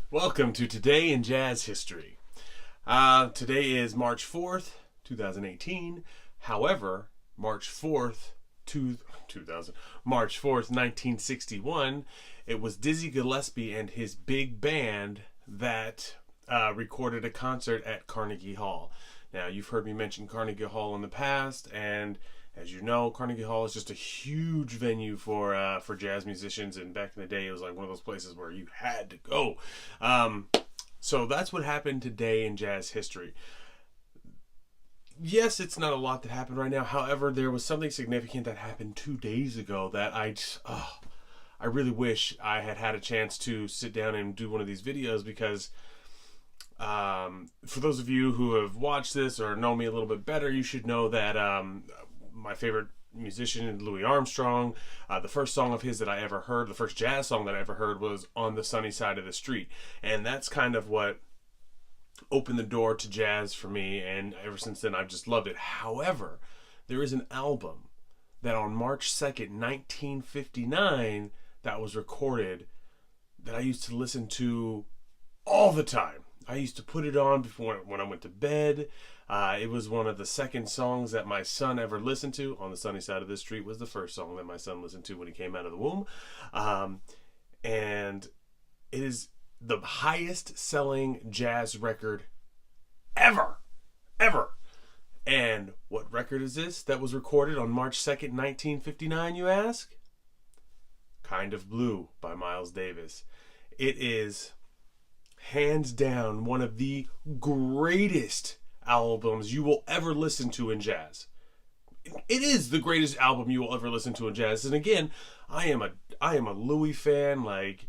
Welcome to Today in Jazz History. Today is March 4th, 2018. However, March 4th, 1961, it was Dizzy Gillespie and his big band that recorded a concert at Carnegie Hall. Now, you've heard me mention Carnegie Hall in the past, and as you know, Carnegie Hall is just a huge venue for jazz musicians, and back in the day, it was like one of those places where you had to go. So that's what happened today in jazz history. Yes, it's not a lot that happened right now. However, there was something significant that happened 2 days ago that I really wish I had had a chance to sit down and do one of these videos, because for those of you who have watched this or know me a little bit better, you should know that my favorite musician, Louis Armstrong, the first song of his that I ever heard, the first jazz song that I ever heard, was On the Sunny Side of the Street. And that's kind of what opened the door to jazz for me, and ever since then I've just loved it. However, there is an album that on March 2nd, 1959, that was recorded, that I used to listen to all the time. I used to put it on before when I went to bed. It was one of the second songs that my son ever listened to. On the Sunny Side of the Street was the first song that my son listened to when he came out of the womb. And it is the highest selling jazz record ever. And what record is this that was recorded on March 2nd, 1959, you ask? Kind of Blue by Miles Davis. It is hands down one of the greatest albums you will ever listen to in jazz. It is the greatest album you will ever listen to in jazz. And again, I am a Louis fan. Like,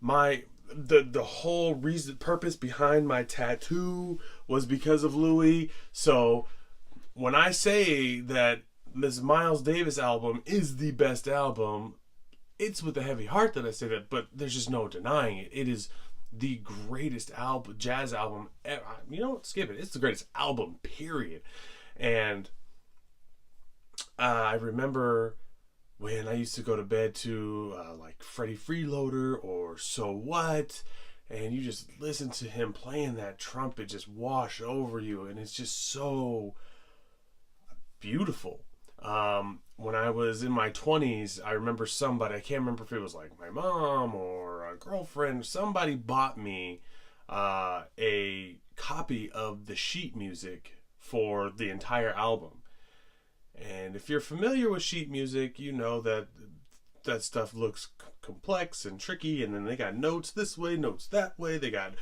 the whole purpose behind my tattoo was because of Louis. So when I say that this Miles Davis album is the best album, it's with a heavy heart that I say that, but there's just no denying it. It is the greatest jazz album ever. You know what? Skip it. It's the greatest album, period. And I remember when I used to go to bed to like Freddie Freeloader or So What, and you just listen to him playing that trumpet just wash over you, and it's just so beautiful. When I was in my 20s, I remember somebody, I can't remember if it was like my mom or a girlfriend, somebody bought me a copy of the sheet music for the entire album. And if you're familiar with sheet music, you know that that stuff looks complex and tricky, and then they got notes this way, notes that way, they got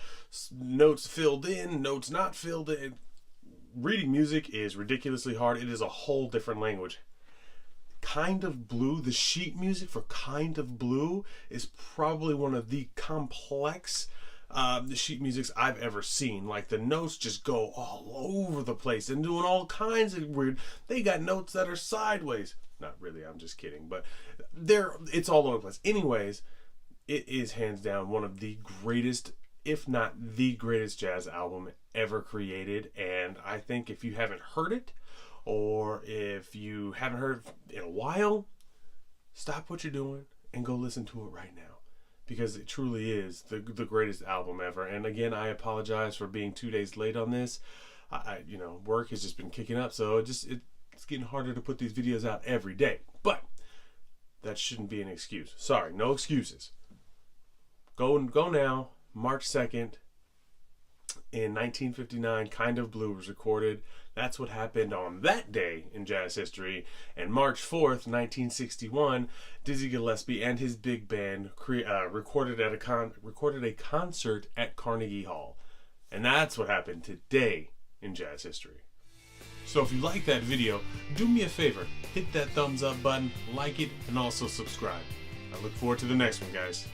notes filled in, notes not filled in. Reading music is ridiculously hard. It is a whole different language. Kind of Blue, the sheet music for Kind of Blue, is probably one of the complex the sheet musics I've ever seen. Like, the notes just go all over the place and doing all kinds of weird. They got notes that are sideways. Not really, I'm just kidding, but it's all over the place. Anyways, it is hands down one of the greatest, if not the greatest, jazz album ever created. And I think if you haven't heard it, or if you haven't heard it in a while, stop what you're doing and go listen to it right now, because it truly is the greatest album ever. And again, I apologize for being 2 days late on this. Work has just been kicking up, so it's getting harder to put these videos out every day. But that shouldn't be an excuse. Sorry, no excuses. Go now. March 2nd. In 1959, Kind of Blue was recorded. That's what happened on that day in jazz history. And March 4th, 1961, Dizzy Gillespie and his big band recorded a concert at Carnegie Hall. And that's what happened today in jazz history. So if you like that video, do me a favor, hit that thumbs up button, like it, and also subscribe. I look forward to the next one, guys.